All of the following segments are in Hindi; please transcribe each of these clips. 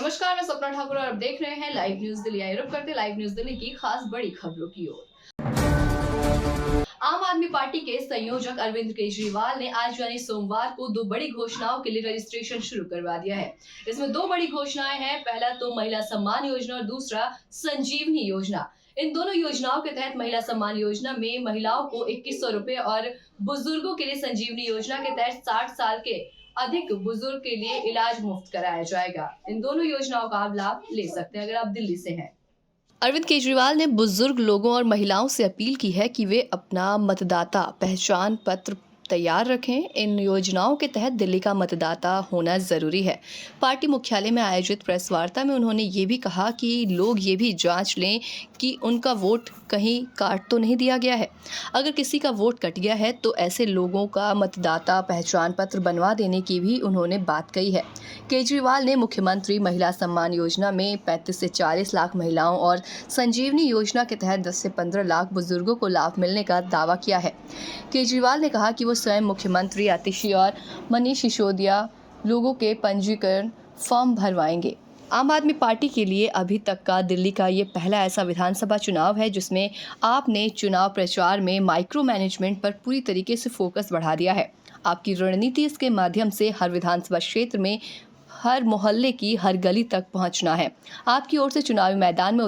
नमस्कार, मैं सपना ठाकुर और आप देख रहे हैं लाइव न्यूज दिल्ली। आइए रुक करते लाइव न्यूज दिल्ली की खास बड़ी खबरों की ओर। आम आदमी पार्टी के संयोजक अरविंद केजरीवाल ने आज यानी सोमवार को दो बड़ी घोषणाओं के लिए रजिस्ट्रेशन शुरू करवा दिया है। इसमें दो बड़ी घोषणाएं हैं। पहला तो महिला सम्मान योजना और दूसरा संजीवनी योजना। इन दोनों योजनाओं के तहत महिला सम्मान योजना में महिलाओं को 2100 रुपए और बुजुर्गों के लिए संजीवनी योजना के तहत 60 साल के अधिक बुजुर्ग के लिए इलाज मुफ्त कराया जाएगा। इन दोनों योजनाओं का आप लाभ ले सकते हैं अगर आप दिल्ली से हैं। अरविंद केजरीवाल ने बुजुर्ग लोगों और महिलाओं से अपील की है कि वे अपना मतदाता पहचान पत्र तैयार रखें। इन योजनाओं के तहत दिल्ली का मतदाता होना जरूरी है। पार्टी मुख्यालय में आयोजित प्रेस वार्ता में उन्होंने ये भी कहा कि लोग ये भी जांच लें कि उनका वोट कहीं काट तो नहीं दिया गया है। अगर किसी का वोट कट गया है तो ऐसे लोगों का मतदाता पहचान पत्र बनवा देने की भी उन्होंने बात कही है। केजरीवाल ने मुख्यमंत्री महिला सम्मान योजना में 35 से 40 लाख महिलाओं और संजीवनी योजना के तहत 10 से 15 लाख बुजुर्गों को लाभ मिलने का दावा किया है। केजरीवाल ने कहा कि वो स्वयं मुख्यमंत्री आतिशी और मनीष सिसोदिया लोगों के पंजीकरण फॉर्म भरवाएंगे। आम आदमी पार्टी के लिए अभी तक का दिल्ली का ये पहला ऐसा विधानसभा चुनाव है जिसमें आपने चुनाव प्रचार में माइक्रो मैनेजमेंट पर पूरी तरीके से फोकस बढ़ा दिया है। आपकी रणनीति इसके माध्यम से हर विधानसभा क्षेत्र में हर मोहल्ले की हर गली तक पहुंचना है। आपकी ओर से चुनावी मैदान में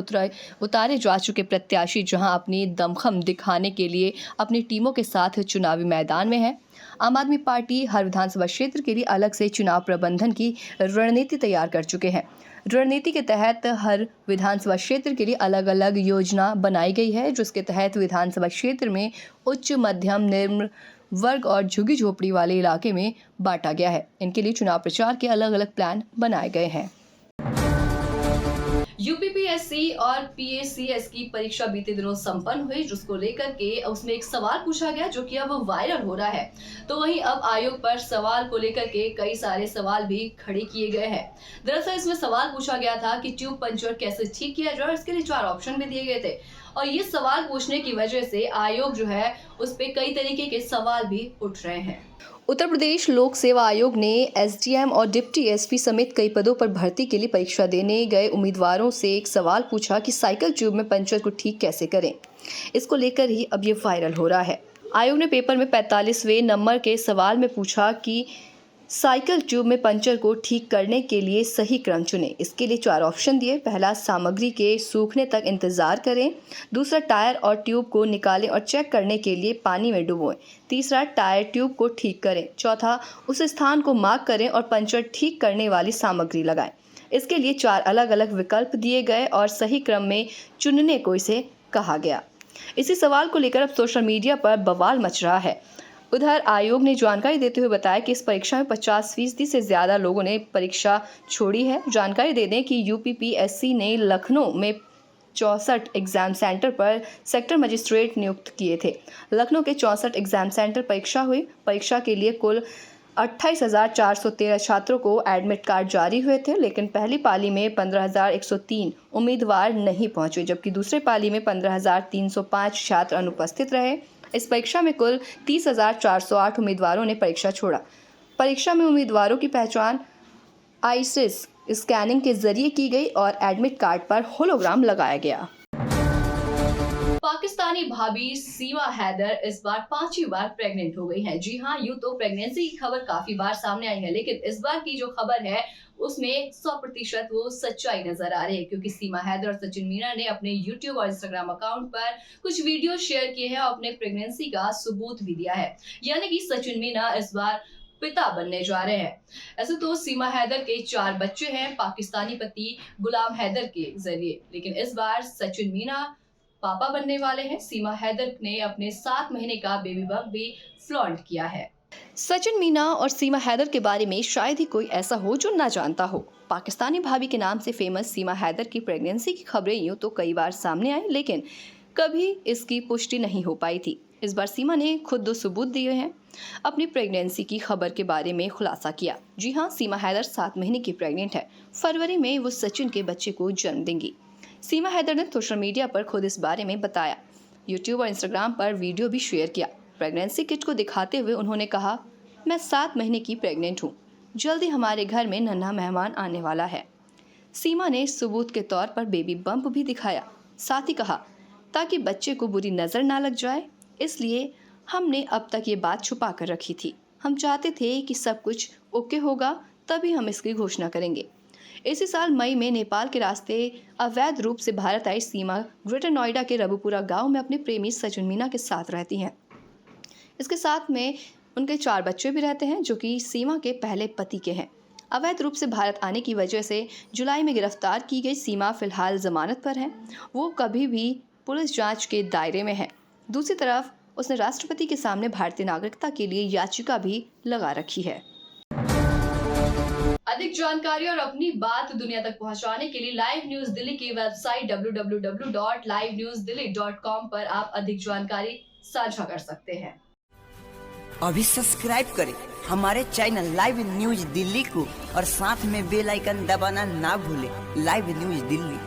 उतारे जा चुके प्रत्याशी जहां अपनी दमखम दिखाने के लिए अपनी टीमों के साथ चुनावी मैदान में है। आम आदमी पार्टी हर विधानसभा क्षेत्र के लिए अलग से चुनाव प्रबंधन की रणनीति तैयार कर चुके हैं। रणनीति के तहत हर विधानसभा क्षेत्र के लिए अलग अलग योजना बनाई गई है, जिसके तहत विधानसभा क्षेत्र में उच्च मध्यम निम्न वर्ग और झुग्गी झोपड़ी वाले इलाके में बांटा गया है। इनके लिए चुनाव प्रचार के अलग अलग प्लान बनाए गए हैं। यूपीपीएससी और पीएसीएस की परीक्षा बीते दिनों संपन्न हुई, जिसको लेकर के उसमें एक सवाल पूछा गया जो कि अब वायरल हो रहा है। तो वहीं अब आयोग पर सवाल को लेकर के कई सारे सवाल भी खड़े किए गए हैं। दरअसल इसमें सवाल पूछा गया था कि ट्यूब पंचर कैसे ठीक किया जाए, इसके लिए 4 ऑप्शन भी दिए गए थे। और ये सवाल पूछने की वजह से आयोग जो है उस पे कई तरीके के सवाल भी उठ रहे हैं। उत्तर प्रदेश लोक सेवा आयोग ने एसडीएम और डिप्टी एसपी समेत कई पदों पर भर्ती के लिए परीक्षा देने गए उम्मीदवारों से एक सवाल पूछा कि साइकिल ट्यूब में पंचर को ठीक कैसे करें। इसको लेकर ही अब ये वायरल हो रहा है। आयोग ने पेपर में 45वें नंबर के सवाल में पूछा कि साइकिल ट्यूब में पंचर को ठीक करने के लिए सही क्रम चुनें। इसके लिए 4 ऑप्शन दिए। पहला, सामग्री के सूखने तक इंतजार करें। दूसरा, टायर और ट्यूब को निकालें और चेक करने के लिए पानी में डुबोएं। तीसरा, टायर ट्यूब को ठीक करें। चौथा, उस स्थान को मार्क करें और पंचर ठीक करने वाली सामग्री लगाएं। इसके लिए 4 अलग अलग विकल्प दिए गए और सही क्रम में चुनने को इसे कहा गया। इसी सवाल को लेकर अब सोशल मीडिया पर बवाल मच रहा है। उधर आयोग ने जानकारी देते हुए बताया कि इस परीक्षा में 50% से ज़्यादा लोगों ने परीक्षा छोड़ी है। जानकारी दे दें कि यूपीपीएससी ने लखनऊ में 64 एग्जाम सेंटर पर सेक्टर मजिस्ट्रेट नियुक्त किए थे। लखनऊ के 64 एग्जाम सेंटर परीक्षा हुई। परीक्षा के लिए कुल 28,413 छात्रों को एडमिट कार्ड जारी हुए थे, लेकिन पहली पाली में 15,103 उम्मीदवार नहीं पहुंचे, जबकि दूसरे पाली में 15,305 छात्र अनुपस्थित रहे। इस परीक्षा में कुल 30,408 उम्मीदवारों ने परीक्षा छोड़ा। परीक्षा में उम्मीदवारों की पहचान आईरिस स्कैनिंग के जरिए की गई और एडमिट कार्ड पर होलोग्राम लगाया गया। पाकिस्तानी भाभी सीमा हैदर इस बार 5वीं बार प्रेग्नेंट हो गई हैं। जी हाँ, यूं तो प्रेगनेंसी की खबर काफी बार सामने आई है, लेकिन इस बार की जो खबर है उसमें 100% वो सच्चाई नजर आ रही है, क्योंकि सीमा हैदर और सचिन मीना ने अपने YouTube और Instagram अकाउंट पर कुछ वीडियो शेयर किए हैं और अपने प्रेगनेंसी का सबूत भी दिया है। यानी कि सचिन मीना इस बार पिता बनने जा रहे हैं। ऐसे तो सीमा हैदर के 4 बच्चे हैं पाकिस्तानी पति गुलाम हैदर के जरिए, लेकिन इस बार सचिन मीना पापा बनने वाले हैं। सीमा हैदर ने अपने 7 महीने का बेबी बम्प भी फ्लॉन्ट किया है। सचिन मीना और सीमा हैदर के बारे में शायद ही कोई ऐसा हो जो ना जानता हो। पाकिस्तानी भाभी के नाम से फेमस सीमा हैदर की प्रेगनेंसी की खबरें यूं तो कई बार सामने आई, लेकिन कभी इसकी पुष्टि नहीं हो पाई थी। इस बार सीमा ने खुद 2 सबूत दिए हैं। अपनी प्रेगनेंसी की खबर के बारे में खुलासा किया। जी हाँ, सीमा हैदर 7 महीने की प्रेग्नेंट है। फरवरी में वो सचिन के बच्चे को जन्म देंगी। सीमा हैदर ने सोशल मीडिया पर खुद इस बारे में बताया। यूट्यूब और इंस्टाग्राम पर वीडियो भी शेयर किया। प्रेगनेंसी किट को दिखाते हुए उन्होंने कहा, मैं 7 महीने की प्रेग्नेंट हूँ। जल्दी हमारे घर में नन्हा मेहमान आने वाला है। सीमा ने सबूत के तौर पर बेबी बम्प भी दिखाया। साथ ही कहा, ताकि बच्चे को बुरी नज़र ना लग जाए, इसलिए हमने अब तक ये बात छुपा कर रखी थी। हम चाहते थे कि सब कुछ ओके होगा तभी हम इसकी घोषणा करेंगे। इसी साल मई में नेपाल के रास्ते अवैध रूप से भारत आई सीमा ग्रेटर नोएडा के रबुपुरा गांव में अपने प्रेमी सजन मीना के साथ रहती हैं। इसके साथ में उनके 4 बच्चे भी रहते हैं जो कि सीमा के पहले पति के हैं। अवैध रूप से भारत आने की वजह से जुलाई में गिरफ्तार की गई सीमा फिलहाल जमानत पर है। वो कभी भी पुलिस जांच के दायरे में है। दूसरी तरफ उसने राष्ट्रपति के सामने भारतीय नागरिकता के लिए याचिका भी लगा रखी है। अधिक जानकारी और अपनी बात दुनिया तक पहुंचाने के लिए लाइव न्यूज दिल्ली की वेबसाइट www.livenewsdelhi.com पर आप अधिक जानकारी साझा कर सकते हैं। अभी सब्सक्राइब करें हमारे चैनल लाइव न्यूज दिल्ली को और साथ में बेल आइकन दबाना ना भूलें। Live news Delhi.